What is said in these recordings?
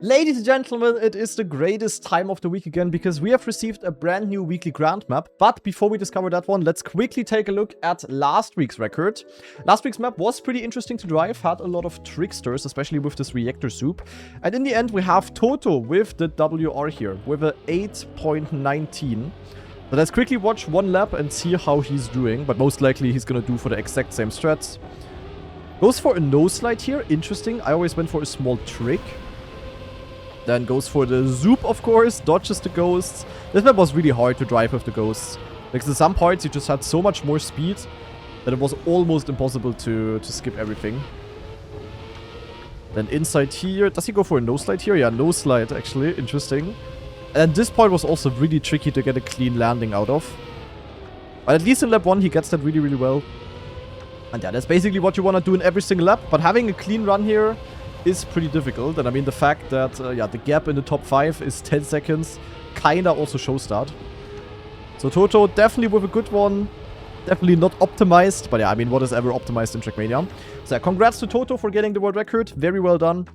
Ladies and gentlemen, it is the greatest time of the week again because we have received a brand new weekly grand map. But before we discover that one, let's quickly take a look at last week's record. Last week's map was pretty interesting to drive, had a lot of tricksters, especially with this reactor soup. And in the end, we have Toto with the WR here, with a 8.19. So let's quickly watch one lap and see how he's doing, but most likely he's gonna do for the exact same strats. Goes for a no slide here, interesting. I always went for a small trick. Then goes for the zoop, of course, dodges the ghosts. This map was really hard to drive with the ghosts, because in some parts you just had so much more speed that it was almost impossible to skip everything. Then inside here, does he go for a no slide here? Yeah, no slide actually, interesting. And this point was also really tricky to get a clean landing out of. But at least in lap 1 he gets that really, really well. And yeah, that's basically what you want to do in every single lap. But having a clean run here is pretty difficult. And I mean, the fact that, yeah, the gap in the top 5 is 10 seconds kinda also shows that. So Toto definitely with a good one. Definitely not optimized. But yeah, I mean, what is ever optimized in Trackmania? So yeah, congrats to Toto for getting the world record. Very well done.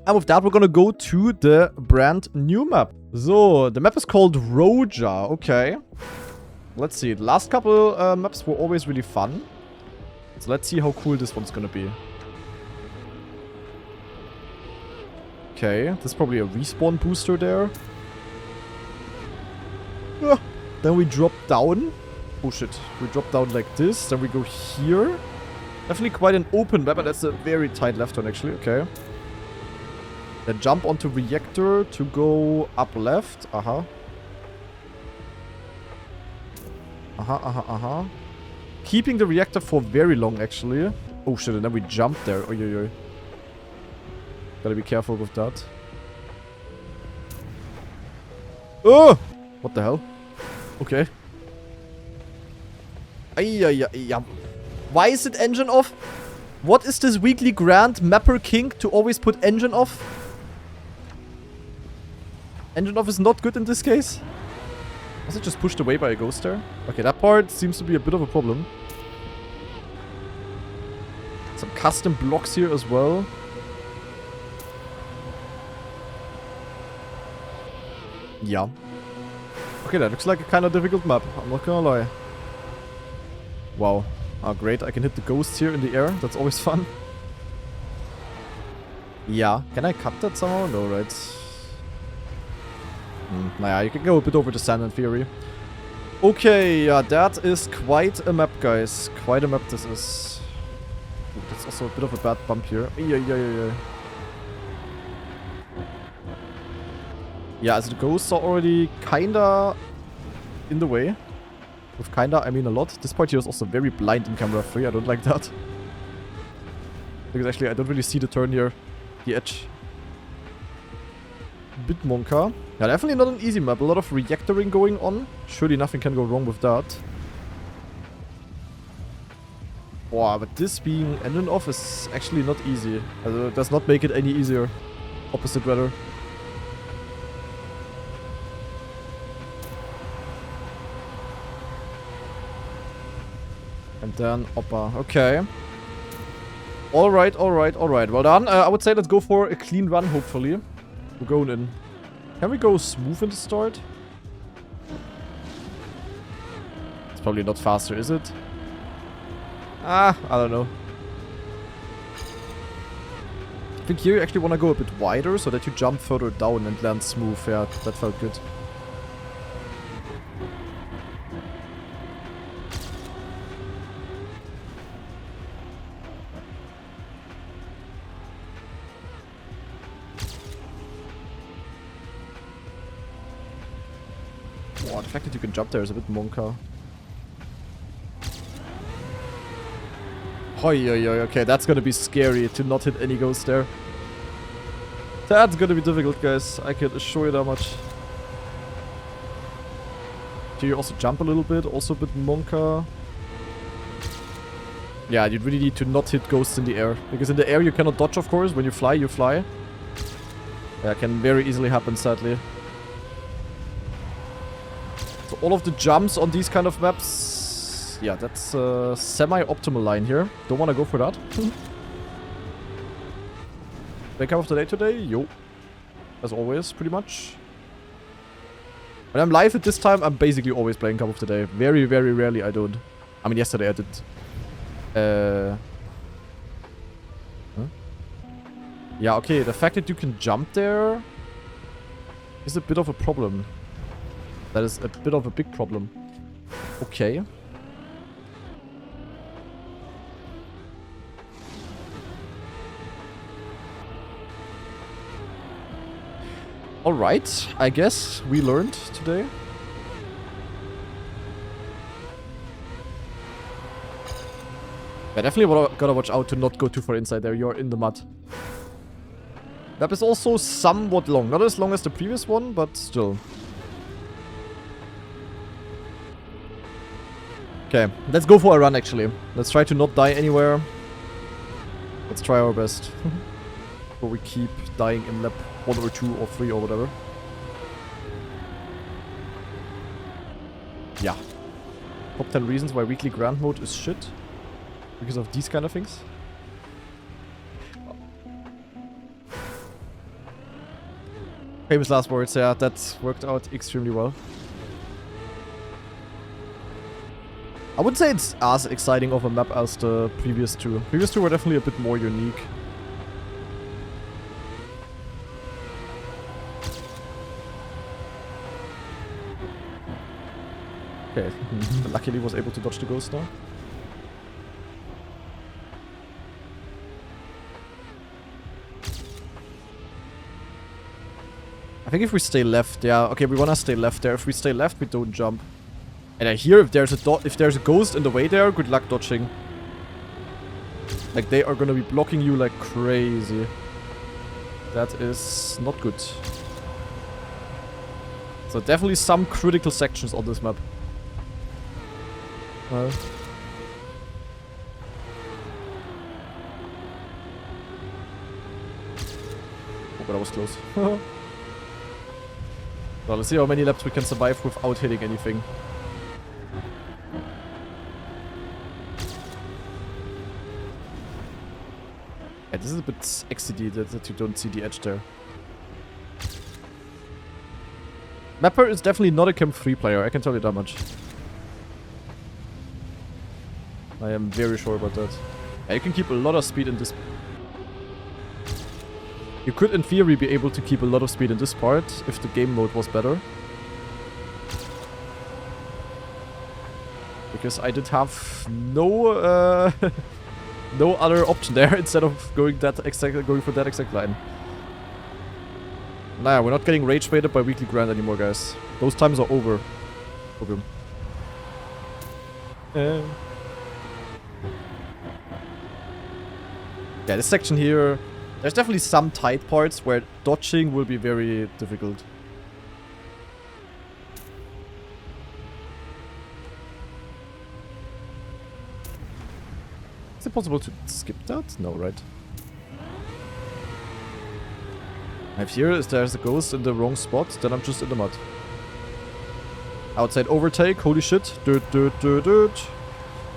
And with that, we're gonna go to the brand new map. So, the map is called Roja. Okay. Let's see. The last couple maps were always really fun. So let's see how cool this one's gonna be. Okay, there's probably a respawn booster there. Then we drop down. Oh shit. We drop down like this. Then we go here. Definitely quite an open map, but that's a very tight left turn actually. Okay. Then jump onto reactor to go up left. Keeping the reactor for very long actually. Oh shit, and then we jump there. Oi. Gotta be careful with that. Oh! What the hell? Okay. Ay. Why is it engine off? What is this weekly grand mapper kink to always put engine off? Engine off is not good in this case. Was it just pushed away by a ghost there? Okay, that part seems to be a bit of a problem. Some custom blocks here as well. Yeah. Okay, that looks like a kind of difficult map. I'm not gonna lie. Wow. Oh, great. I can hit the ghosts here in the air. That's always fun. Yeah. Can I cut that somehow? No, right? Naja, you can go a bit over the sand in theory. Okay, yeah, that is quite a map, guys. Quite a map this is. Ooh, that's also a bit of a bad bump here. Yeah, so the ghosts are already kinda in the way. With kinda, I mean a lot. This part here is also very blind in camera 3. I don't like that. Because actually, I don't really see the turn here. The edge. Bit Monka. Yeah, definitely not an easy map. A lot of reactoring going on. Surely nothing can go wrong with that. Wow, but this being engine off is actually not easy. It does not make it any easier. Opposite rather. And then Oppa. Okay. Alright. Well done. I would say let's go for a clean run, hopefully. We're going in. Can we go smooth in the start? It's probably not faster, is it? I don't know. I think here you actually want to go a bit wider so that you jump further down and land smooth. Yeah, that felt good. Wow, the fact that you can jump there is a bit monka. Okay, that's gonna be scary to not hit any ghosts there. That's gonna be difficult, guys. I can assure you that much. Do you also jump a little bit? Also a bit monka. Yeah, you really need to not hit ghosts in the air. Because in the air you cannot dodge, of course. When you fly, you fly. Yeah, it can very easily happen, sadly. So all of the jumps on these kind of maps, yeah, that's a semi-optimal line here. Don't want to go for that. Wake up of the day today? Yo. as always, pretty much. When I'm live at this time, I'm basically always playing Cup of the Day. Very, very rarely I don't. I mean, yesterday I did. Huh? Yeah, okay, the fact that you can jump there is a bit of a problem. That is a bit of a big problem. Okay. Alright, I guess we learned today. Yeah, definitely gotta watch out to not go too far inside there. You're in the mud. That is also somewhat long. Not as long as the previous one, but still. Okay, let's go for a run actually. Let's try to not die anywhere. Let's try our best. Before we keep dying in lap 1 or 2 or 3 or whatever. Yeah. Top 10 reasons why weekly grand mode is shit. Because of these kind of things. Famous last words, yeah, that worked out extremely well. I wouldn't say it's as exciting of a map as the previous two. Previous two were definitely a bit more unique. Okay, luckily was able to dodge the ghost now. I think if we stay left, yeah, okay, we wanna stay left there. If we stay left, we don't jump. And I hear if there's a ghost in the way there, good luck dodging. Like they are gonna be blocking you like crazy. That is not good. So definitely some critical sections on this map. Oh, but that was close. Well, let's see how many laps we can survive without hitting anything. Yeah, this is a bit XCD that you don't see the edge there. Mapper is definitely not a Camp 3 player, I can tell you that much. I am very sure about that. Yeah, you can keep a lot of speed in this. You could in theory be able to keep a lot of speed in this part if the game mode was better. Because I did have no no other option there instead of going for that exact line. Nah, we're not getting rage baited by weekly grand anymore, guys. Those times are over. Okay. Yeah, this section here, there's definitely some tight parts where dodging will be very difficult. Is it possible to skip that? No, right? If there's a ghost in the wrong spot, then I'm just in the mud. Outside overtake, holy shit. Dirt.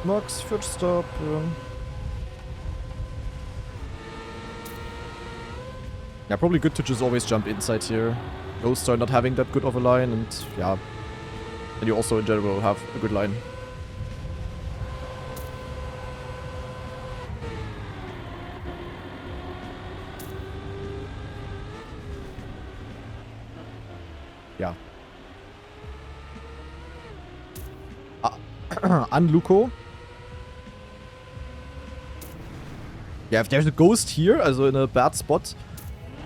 Max, first stop. Yeah, probably good to just always jump inside here. Ghosts are not having that good of a line, and yeah. And you also in general have a good line. Yeah. Unluco. Yeah, if there's a ghost here, also in a bad spot,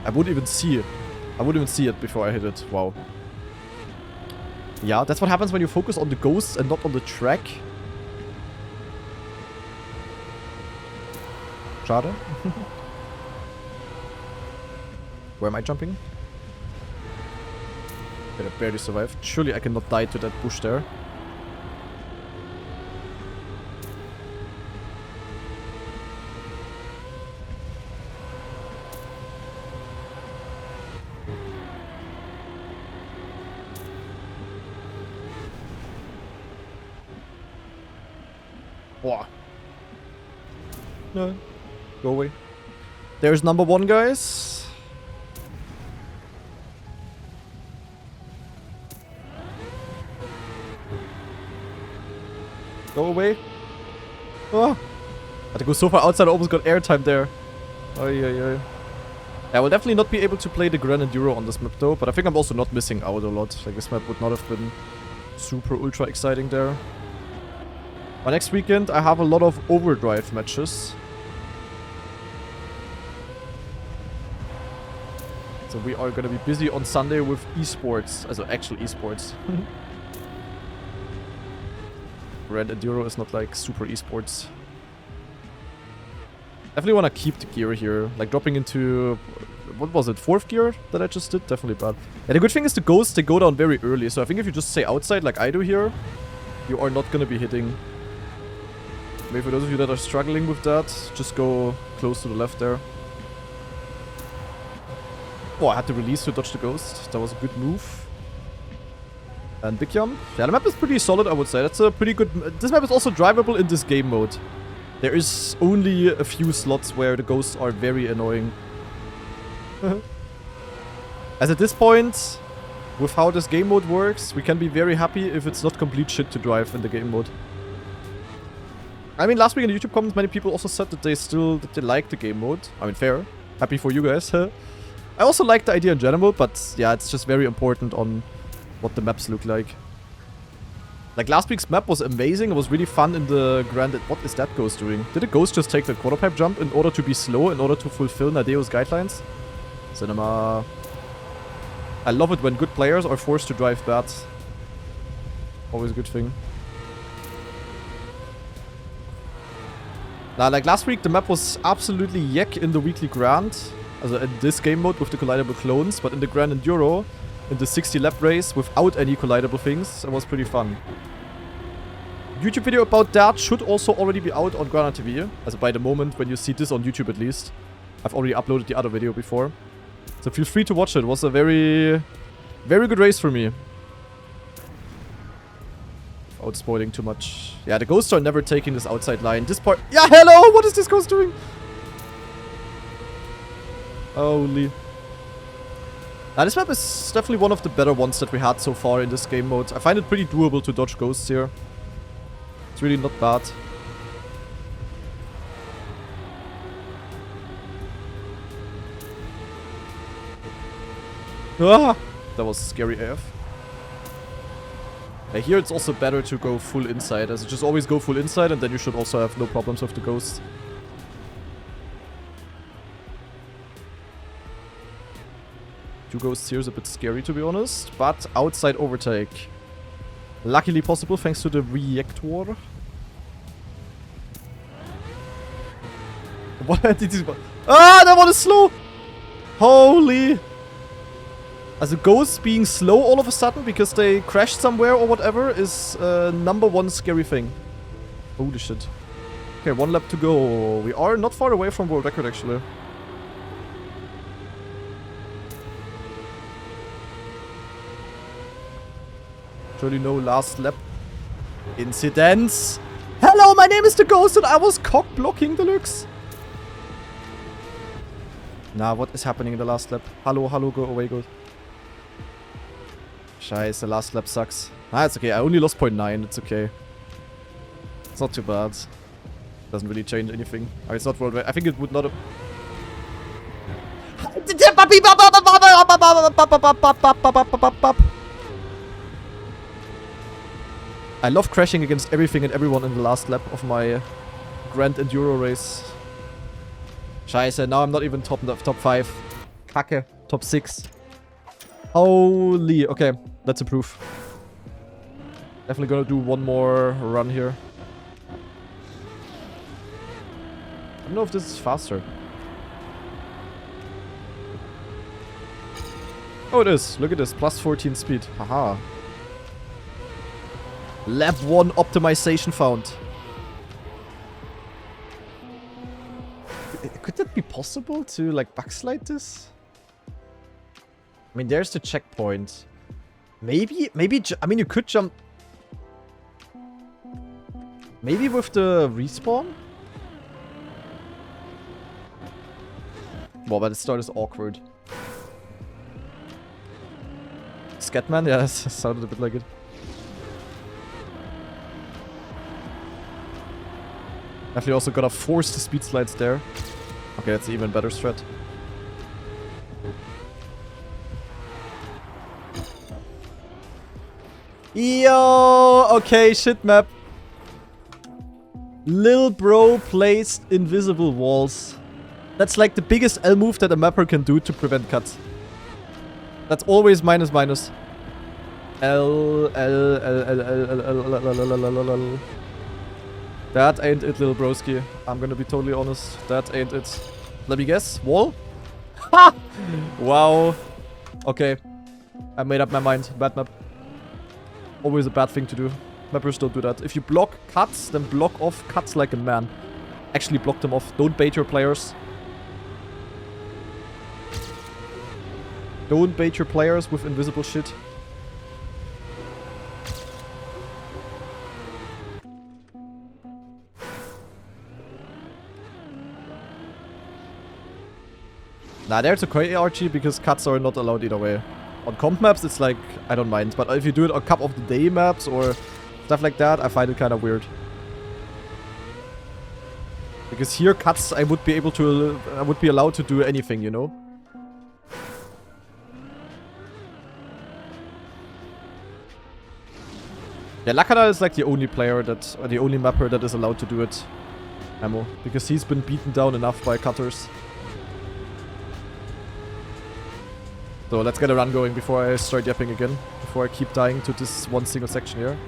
I wouldn't even see it. I wouldn't even see it before I hit it. Wow. Yeah, that's what happens when you focus on the ghosts and not on the track. Schade. Where am I jumping? Okay, I barely survived. Surely I cannot die to that bush there. Boah. No. Go away. There's number 1, guys. Go away. Oh. I had to go so far outside, I almost got airtime there. Oy, oy, oy. Yeah, I will definitely not be able to play the Grand Enduro on this map though, but I think I'm also not missing out a lot. Like, this map would not have been super ultra exciting there. But next weekend, I have a lot of overdrive matches. So we are gonna be busy on Sunday with esports, also actual esports. Grand Enduro is not like super esports. Definitely want to keep the gear here. Like dropping into, what was it, 4th gear that I just did? Definitely bad. And the good thing is the ghosts, they go down very early. So I think if you just stay outside like I do here, you are not going to be hitting. Maybe for those of you that are struggling with that, just go close to the left there. Oh, I had to release to dodge the ghost. That was a good move. And big jump. Yeah, the map is pretty solid, I would say. That's a pretty good... This map is also drivable in this game mode. There is only a few slots where the ghosts are very annoying. As at this point, with how this game mode works, we can be very happy if it's not complete shit to drive in the game mode. I mean, last week in the YouTube comments, many people also said that they like the game mode. I mean, fair. Happy for you guys. I also like the idea in general, but yeah, it's just very important on what the maps look like. Like, last week's map was amazing. It was really fun in the Grand... What is that ghost doing? Did the ghost just take the quarterpipe jump in order to be slow, in order to fulfill Nadeo's guidelines? Cinema. I love it when good players are forced to drive bad. Always a good thing. Now, like last week, the map was absolutely yak in the weekly Grand. Also in this game mode with the collidable clones, but in the Grand Enduro, in the 60 lap race without any collidable things, it was pretty fun. YouTube video about that should also already be out on Grana TV. Also by the moment when you see this on YouTube at least. I've already uploaded the other video before. So feel free to watch it. It was a very, very good race for me. Without spoiling too much. Yeah, the ghosts are never taking this outside line. This part... Yeah, hello! What is this ghost doing? Holy... Now, this map is definitely one of the better ones that we had so far in this game mode. I find it pretty doable to dodge ghosts here. It's really not bad. Ah! That was scary AF. Yeah, here it's also better to go full inside, as just always go full inside and then you should also have no problems with the ghosts. Two ghosts here is a bit scary, to be honest, but outside overtake. Luckily possible thanks to the reactor. What did this... Ah, that one is slow! Holy! As a ghost being slow all of a sudden because they crashed somewhere or whatever is #1 scary thing. Holy shit. Okay, 1 lap to go. We are not far away from world record actually. Surely no last lap incidents. Hello, my name is the Ghost and I was cock blocking Deluxe. Nah, what is happening in the last lap? Hello, hello, go away, go. Scheiße, the last lap sucks. Ah, it's okay. I only lost 0.9. It's okay. It's not too bad. Doesn't really change anything. Oh, it's not world record. I think it would not have... I love crashing against everything and everyone in the last lap of my Grand Enduro race. Scheiße, now I'm not even top 5. Kacke. Top 6. Holy. Okay, let's improve. Definitely gonna do one more run here. I don't know if this is faster. Oh, it is. Look at this. Plus 14 speed. Haha. Lap 1 optimization found. Could that be possible to, like, backslide this? I mean, there's the checkpoint. Maybe, I mean, you could jump... Maybe with the respawn? Well, but the start is awkward. Scatman? Yeah, that sounded a bit like it. Definitely also gotta force the speed slides there. Okay, that's an even better strat. Yo! Okay, shit map. Lil bro placed invisible walls. That's like the biggest L move that a mapper can do to prevent cuts. That's always minus minus. L. That ain't it, little broski. I'm gonna be totally honest. That ain't it. Let me guess. Wall? Ha! Wow. Okay. I made up my mind. Bad map. Always a bad thing to do. Mappers don't do that. If you block cuts, then block off cuts like a man. Actually block them off. Don't bait your players. Don't bait your players with invisible shit. Nah, there's a okay RG because cuts are not allowed either way. On comp maps, it's like, I don't mind. But if you do it on Cup of the Day maps or stuff like that, I find it kind of weird. Because here, cuts, I would be allowed to do anything, you know? Yeah, Lakana is like the only player that, or the only mapper that is allowed to do it. Ammo. Because he's been beaten down enough by cutters. So let's get a run going before I start yapping again. Before I keep dying to this one single section here.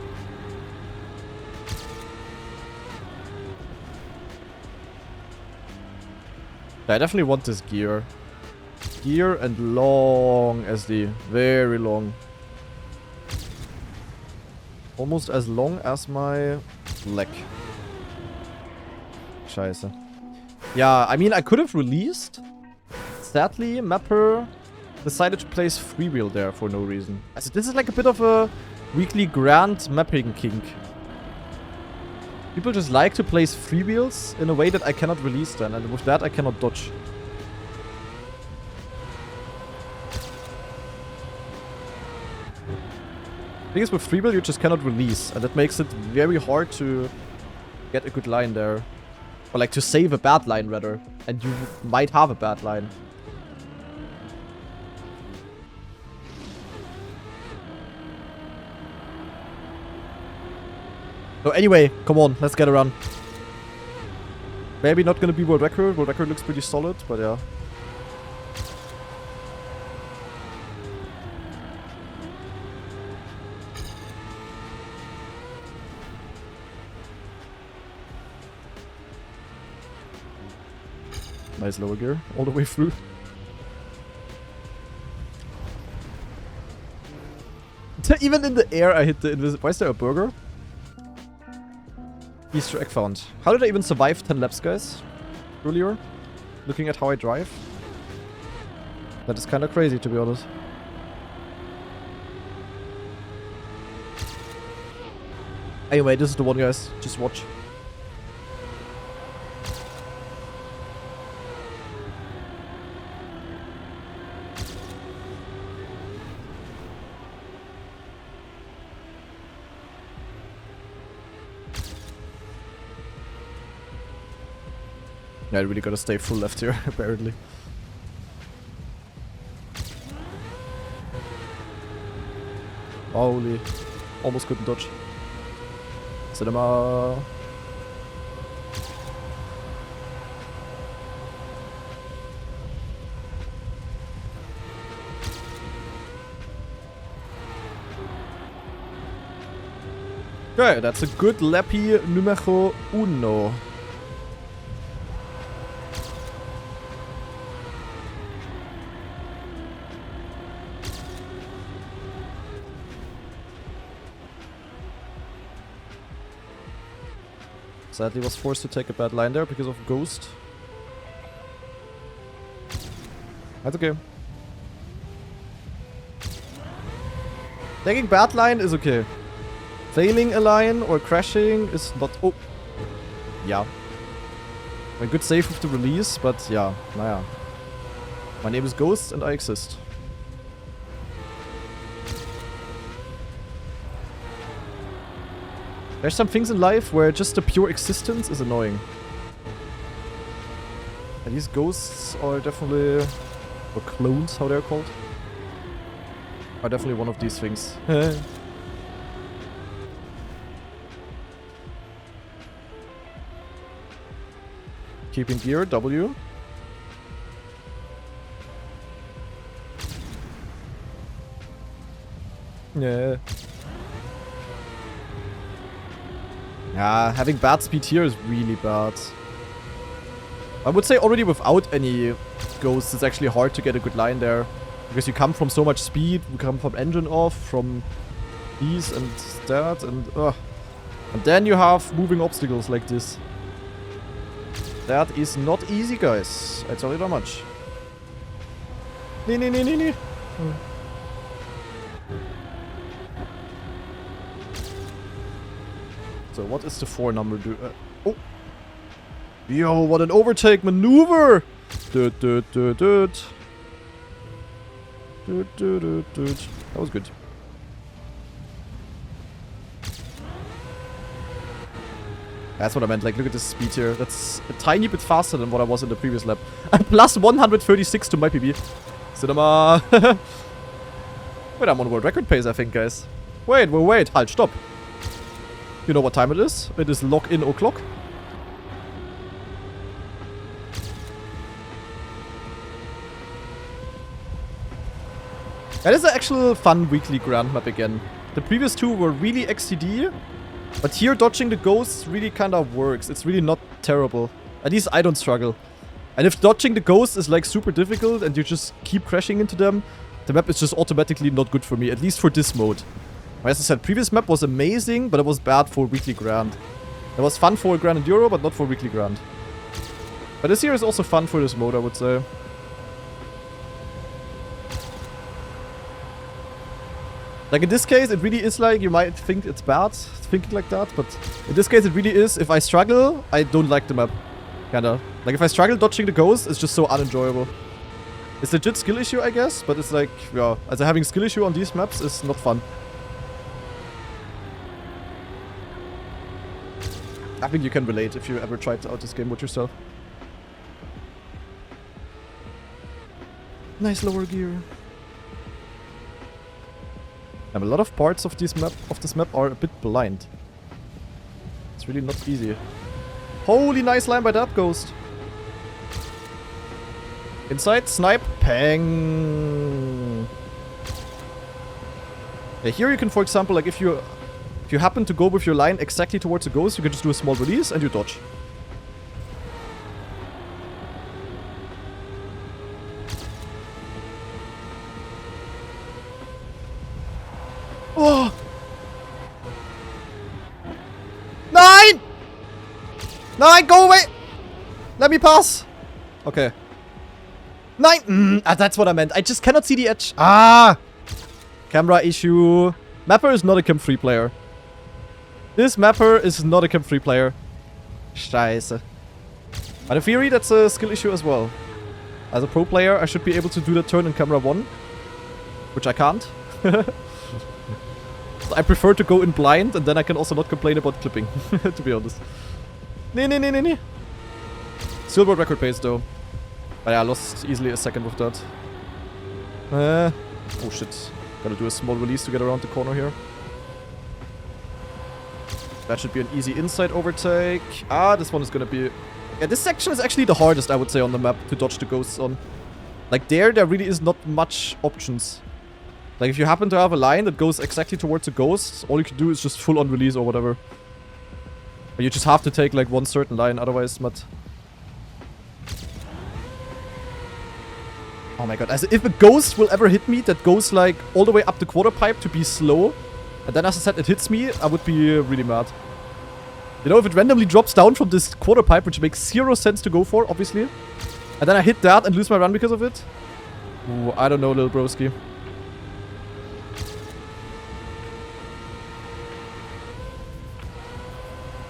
Yeah, I definitely want this gear. Gear and long SD. Very long. Almost as long as my leg. Scheiße. Yeah, I mean, I could have released. Sadly, mapper decided to place freewheel there for no reason. Also, this is like a bit of a weekly grand mapping kink. People just like to place freewheels in a way that I cannot release them, and with that I cannot dodge. The thing is, with freewheel you just cannot release, and that makes it very hard to get a good line there. Or like to save a bad line rather, and you might have a bad line. So anyway, come on, let's get a run. Maybe not gonna be world record. World record looks pretty solid, but yeah. Nice lower gear, all the way through. Even in the air I hit the invisible. Why is there a burger? Easter egg found. How did I even survive 10 laps, guys? Earlier? Looking at how I drive? That is kind of crazy, to be honest. Anyway, this is the one, guys. Just watch. Yeah, I really gotta stay full left here, apparently. Holy. Almost couldn't dodge. Cinema. Okay, that's a good lappy numero uno. Sadly was forced to take a bad line there because of Ghost. That's okay. Taking bad line is okay. Failing a line or crashing is not... Oh. Yeah. A good save with the release, but yeah. Naja. My name is Ghost and I exist. There's some things in life where just the pure existence is annoying. These ghosts are definitely... Or clones, how they're called. Are definitely one of these things. Keeping gear, W. Yeah. Yeah, having bad speed here is really bad. I would say already without any ghosts, it's actually hard to get a good line there. Because you come from so much speed, you come from engine off, from these and that, and then you have moving obstacles like this. That is not easy, guys. I tell you that much. Nee. So what is the 4 number do? Oh! Yo, what an overtake maneuver! That was good. That's what I meant. Like, look at this speed here. That's a tiny bit faster than what I was in the previous lap. I'm plus 136 to my PB. Cinema. Wait, I'm on world record pace, I think, guys. Wait. Halt, stop. You know what time it is? It is lock-in o'clock. That is an actual fun weekly grand map again. The previous 2 were really XTD, but here dodging the ghosts really kind of works. It's really not terrible. At least I don't struggle. And if dodging the ghosts is like super difficult and you just keep crashing into them, the map is just automatically not good for me, at least for this mode. As I said, previous map was amazing, but it was bad for weekly grand. It was fun for Grand Enduro, but not for weekly grand. But this here is also fun for this mode, I would say. Like in this case, it really is like, you might think it's bad thinking like that, but in this case it really is, if I struggle, I don't like the map. Kinda. Like if I struggle dodging the ghost, it's just so unenjoyable. It's a legit skill issue, I guess, but it's like, yeah, also having skill issue on these maps is not fun. I think you can relate if you ever tried out this game with yourself. Nice lower gear. And a lot of parts of this map are a bit blind. It's really not easy. Holy nice line by that ghost. Inside, snipe, pang. Yeah, here you can, for example, like if you happen to go with your line exactly towards the ghost, you can just do a small release and you dodge. Oh! Nine! Nine, go away! Let me pass! Okay. Nine! That's what I meant. I just cannot see the edge. Ah! Camera issue. Mapper is not a Chem 3 player. This mapper is not a Chem 3 player. Scheiße. But in theory, that's a skill issue as well. As a pro player, I should be able to do that turn in camera 1. Which I can't. So I prefer to go in blind, and then I can also not complain about clipping. To be honest. Nee. Still world record pace though. But yeah, I lost easily a second with that. Oh shit. Gotta do a small release to get around the corner here. That should be an easy inside overtake. Ah, this one is gonna be... Yeah, this section is actually the hardest, I would say, on the map to dodge the ghosts on. Like there really is not much options. Like if you happen to have a line that goes exactly towards the ghosts, all you can do is just full on release or whatever. But you just have to take like one certain line, otherwise not. Oh my god, as if a ghost will ever hit me that goes like all the way up the quarter pipe to be slow, and then as I said it hits me, I would be really mad. You know, if it randomly drops down from this quarter pipe, which makes 0 sense to go for, obviously, and then I hit that and lose my run because of it. Ooh, I don't know, little broski.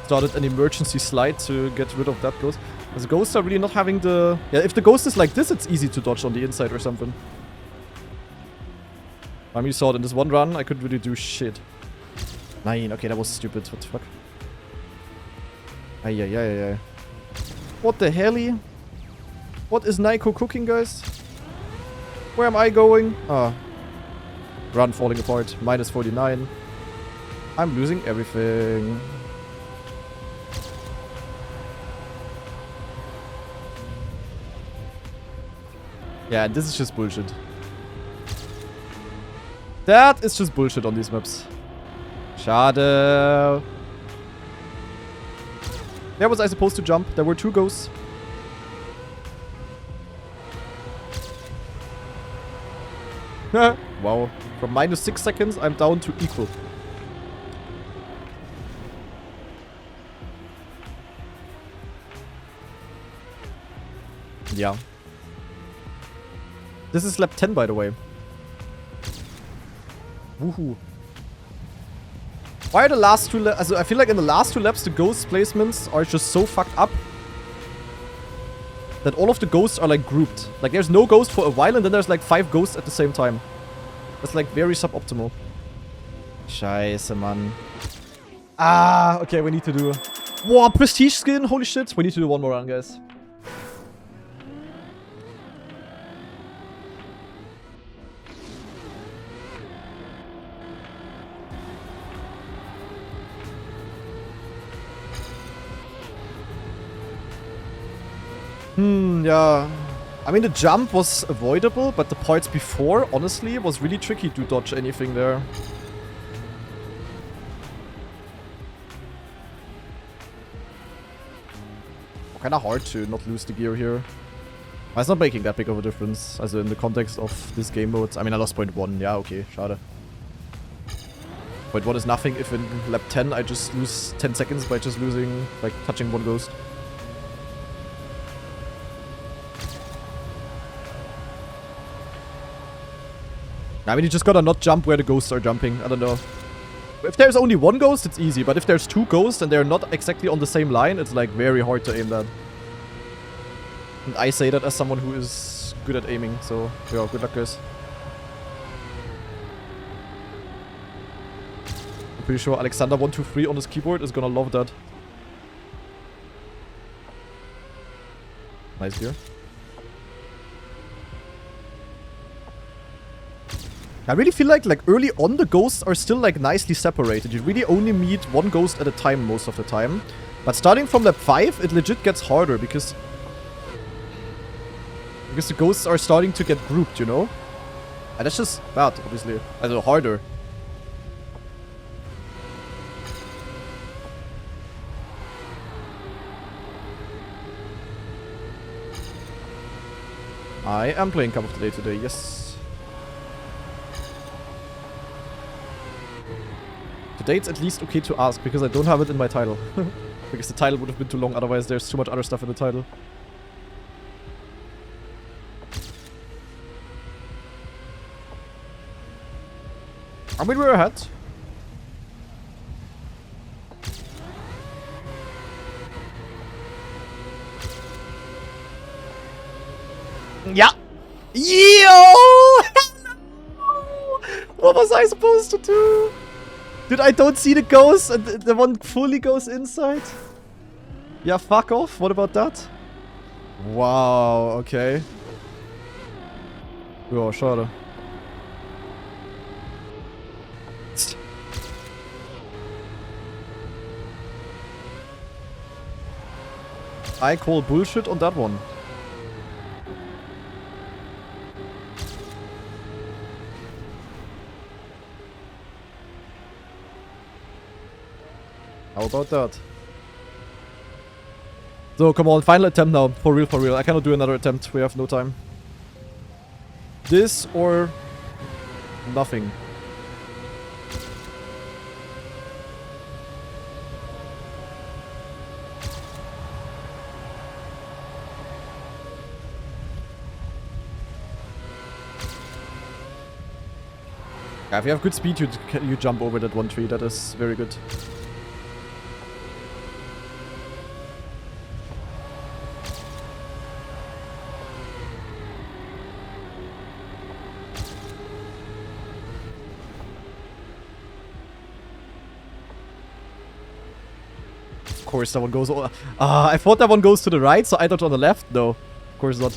Started an emergency slide to get rid of that ghost. As ghosts are really not having the... Yeah, if the ghost is like this, it's easy to dodge on the inside or something. I mean, you saw it in this one run, I couldn't really do shit. 9, okay, that was stupid. What the fuck? Ay. What the hell? What is Naiko cooking, guys? Where am I going? Ah. Run falling apart. Minus 49. I'm losing everything. Yeah, this is just bullshit. That is just bullshit on these maps. Schade. Where was I supposed to jump? There were 2 ghosts. Wow. From minus 6 seconds, I'm down to equal. Yeah. This is lap 10, by the way. Woohoo. Why are the last 2 laps... Also, I feel like in the last 2 laps, the ghost placements are just so fucked up that all of the ghosts are, like, grouped. Like, there's no ghost for a while, and then there's, like, 5 ghosts at the same time. That's, like, very suboptimal. Scheiße, Mann. Ah, okay, we need to do... Wow, prestige skin? Holy shit. We need to do one more run, guys. Yeah. I mean, the jump was avoidable, but the parts before, honestly, was really tricky to dodge anything there. Kinda hard to not lose the gear here. It's not making that big of a difference, also in the context of this game mode. I mean, I lost 0.1. Yeah, okay, schade. 0.1 is nothing if in lap 10 I just lose 10 seconds by just losing, like, touching one ghost. I mean, you just gotta not jump where the ghosts are jumping. I don't know. If there's only one ghost, it's easy. But if there's 2 ghosts and they're not exactly on the same line, it's like very hard to aim that. And I say that as someone who is good at aiming. So, yeah, good luck, guys. I'm pretty sure Alexander123 on his keyboard is gonna love that. Nice gear. I really feel like early on the ghosts are still like nicely separated. You really only meet one ghost at a time most of the time. But starting from lap 5, it legit gets harder because the ghosts are starting to get grouped, you know? And that's just bad, obviously. Also harder. I am playing Cup of the Day today, yes. Today it's at least okay to ask, because I don't have it in my title. Because the title would have been too long, otherwise there's too much other stuff in the title. I mean, we're ahead. Yeah! Yo! What was I supposed to do? Dude, I don't see the ghost and the one fully goes inside. Yeah, fuck off. What about that? Wow, okay. Ja, schade. I call bullshit on that one. How about that? So, come on, final attempt now. For real, for real. I cannot do another attempt. We have no time. This or nothing. Yeah, if you have good speed, you jump over that one tree. That is very good. Of course, that one goes... I thought that one goes to the right, so I thought on the left. No. Of course not.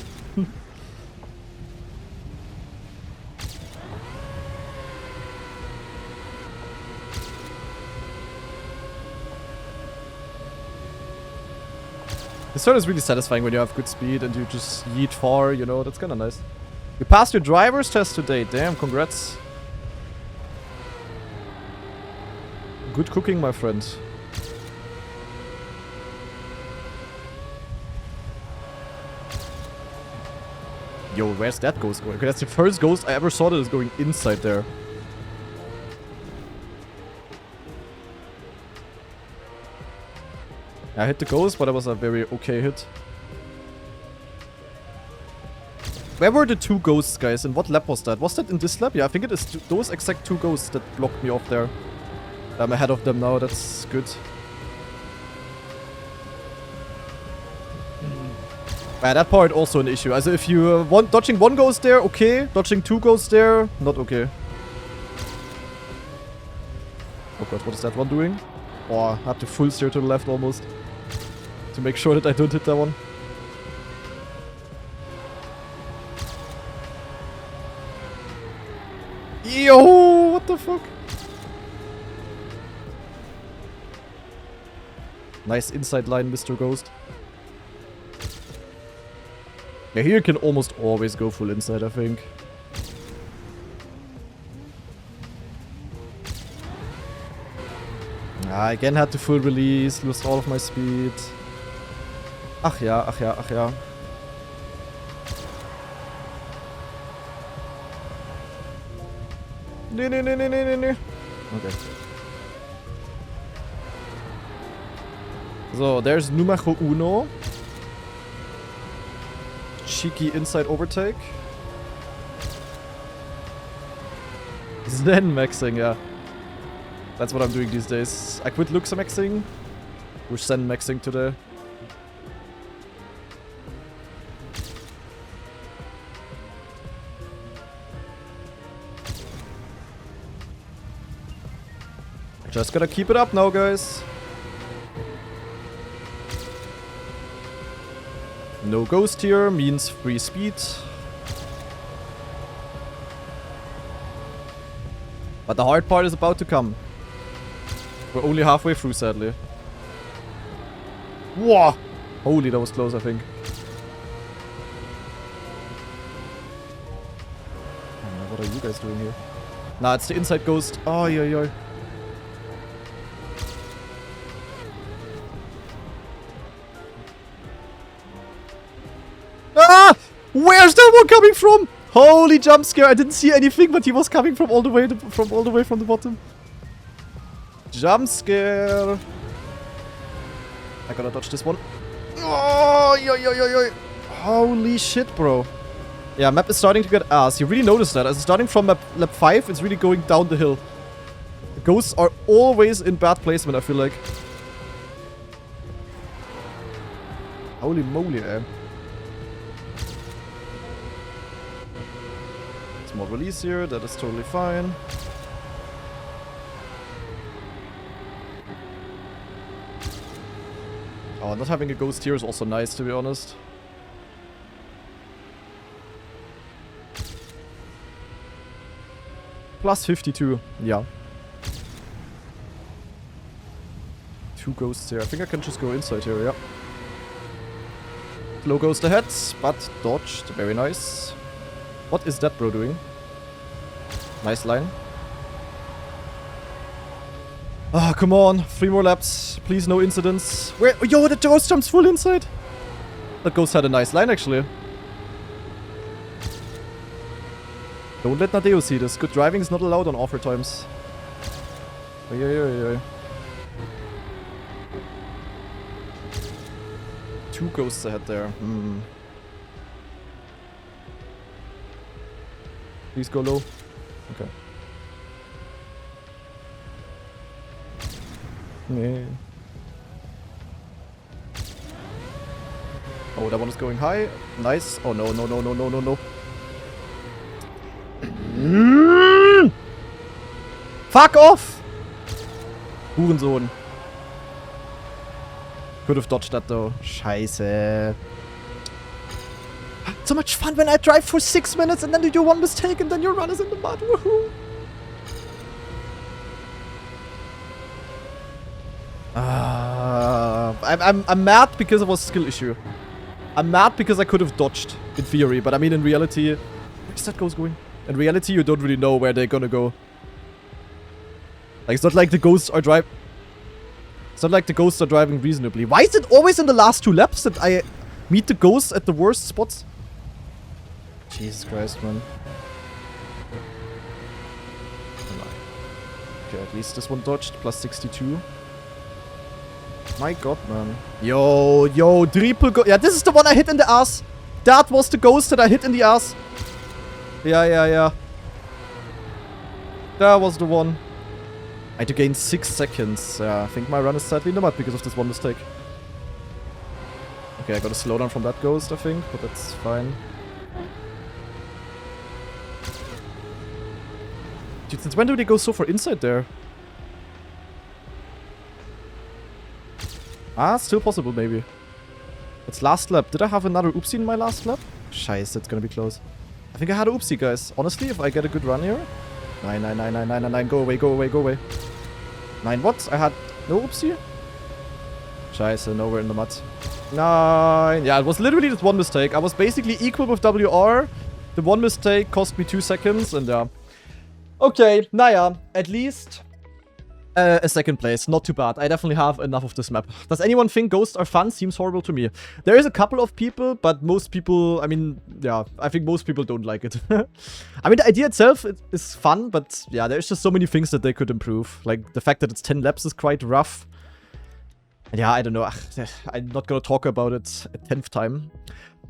This turn is really satisfying when you have good speed and you just yeet far, you know, that's kinda nice. You passed your driver's test today, damn, congrats. Good cooking, my friend. Yo, where's that ghost going? Okay, that's the first ghost I ever saw that is going inside there. I hit the ghost, but that was a very okay hit. Where were the two ghosts, guys? And what lap was that? Was that in this lap? Yeah, I think it is those exact two ghosts that blocked me off there. I'm ahead of them now, that's good. That part also an issue. Also if you dodging one ghost there, okay. Dodging two ghosts there, not okay. Oh god, what is that one doing? Oh, I have to full steer to the left almost. To make sure that I don't hit that one. Yo, what the fuck? Nice inside line, Mr. Ghost. Yeah, here you can almost always go full inside, I think. I again had to full release, lost all of my speed. Ach ja, ach ja, ach ja. Nee, nee, nee, nee, nee, nee, nee. Okay. So, there's numero uno. Cheeky inside overtake. Zen maxing, yeah. That's what I'm doing these days. I quit Lux maxing. We're Zen maxing today. Just gotta keep it up now, guys. No ghost here means free speed. But the hard part is about to come. We're only halfway through, sadly. Whoa! Holy, that was close, I think. What are you guys doing here? Nah, it's the inside ghost. Oh, yeah, yeah. Ah! Where's that one coming from? Holy jump scare! I didn't see anything, but he was coming from all the way from the bottom. Jump scare! I gotta dodge this one. Oh, yo, yo, yo, yo. Holy shit, bro. Yeah, map is starting to get ass. You really noticed that. As starting from lap 5, it's really going down the hill. The ghosts are always in bad placement, I feel like. Holy moly, eh. Small release here, that is totally fine. Oh, not having a ghost here is also nice, to be honest. Plus 52, yeah. Two ghosts here. I think I can just go inside here, yeah. Low ghost ahead, but dodged. Very nice. What is that bro doing? Nice line. Ah, come on. 3 more laps. Please, no incidents. Where? Yo, the ghost jumps full inside. That ghost had a nice line, actually. Don't let Nadeo see this. Good driving is not allowed on offer times. Oy, oy, oy, oy. 2 ghosts ahead there. Please go low. Okay. Yeah. Oh, that one is going high. Nice. Oh no, no, no, no, no, no, no. Fuck off! Hurensohn. Could have dodged that though. Scheiße. So much fun when I drive for 6 minutes and then you do one mistake and then your run is in the mud. Woohoo! I'm mad because it was a skill issue. I'm mad because I could have dodged, in theory. But I mean, in reality... Where's that ghost going? In reality, you don't really know where they're gonna go. Like, it's not like the ghosts are driving... It's not like the ghosts are driving reasonably. Why is it always in the last 2 laps that I meet the ghosts at the worst spots? Jesus Christ, man. Okay, at least this one dodged. Plus 62. My god, man. Yo, triple go... Yeah, this is the one I hit in the ass. That was the ghost that I hit in the ass. Yeah. That was the one. I had to gain 6 seconds. Yeah, I think my run is sadly in the mud because of this one mistake. Okay, I got a slowdown from that ghost, I think, but that's fine. Dude, since when do they go so far inside there? Ah, still possible, maybe. It's last lap. Did I have another oopsie in my last lap? Scheiße, it's gonna be close. I think I had a oopsie, guys. Honestly, if I get a good run here. 9. Go away. 9 what? I had no oopsie? Scheiße, nowhere in the mud. 9. Yeah, it was literally just one mistake. I was basically equal with WR. The one mistake cost me 2 seconds, and yeah. Okay, naja, at least... a second place, not too bad. I definitely have enough of this map. Does anyone think ghosts are fun? Seems horrible to me. There is a couple of people, but most people, I mean, yeah, I think most people don't like it. I mean, the idea itself is fun, but yeah, there's just so many things that they could improve. Like, the fact that it's 10 laps is quite rough. And yeah, I don't know. I'm not gonna talk about it a 10th time.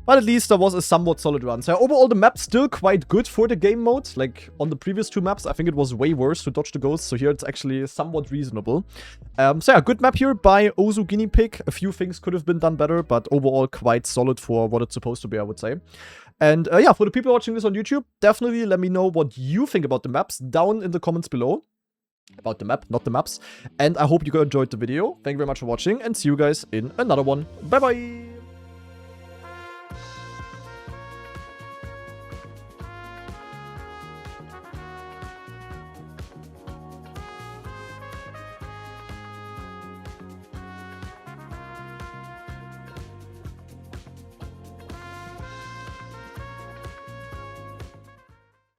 But at least that was a somewhat solid run. So overall, the map's still quite good for the game mode. Like, on the previous 2 maps, I think it was way worse to dodge the ghosts. So here, it's actually somewhat reasonable. So yeah, good map here by Ozu Guinea Pig. A few things could have been done better, but overall, quite solid for what it's supposed to be, I would say. And yeah, for the people watching this on YouTube, definitely let me know what you think about the maps down in the comments below. About the map, not the maps. And I hope you guys enjoyed the video. Thank you very much for watching, and see you guys in another one. Bye-bye!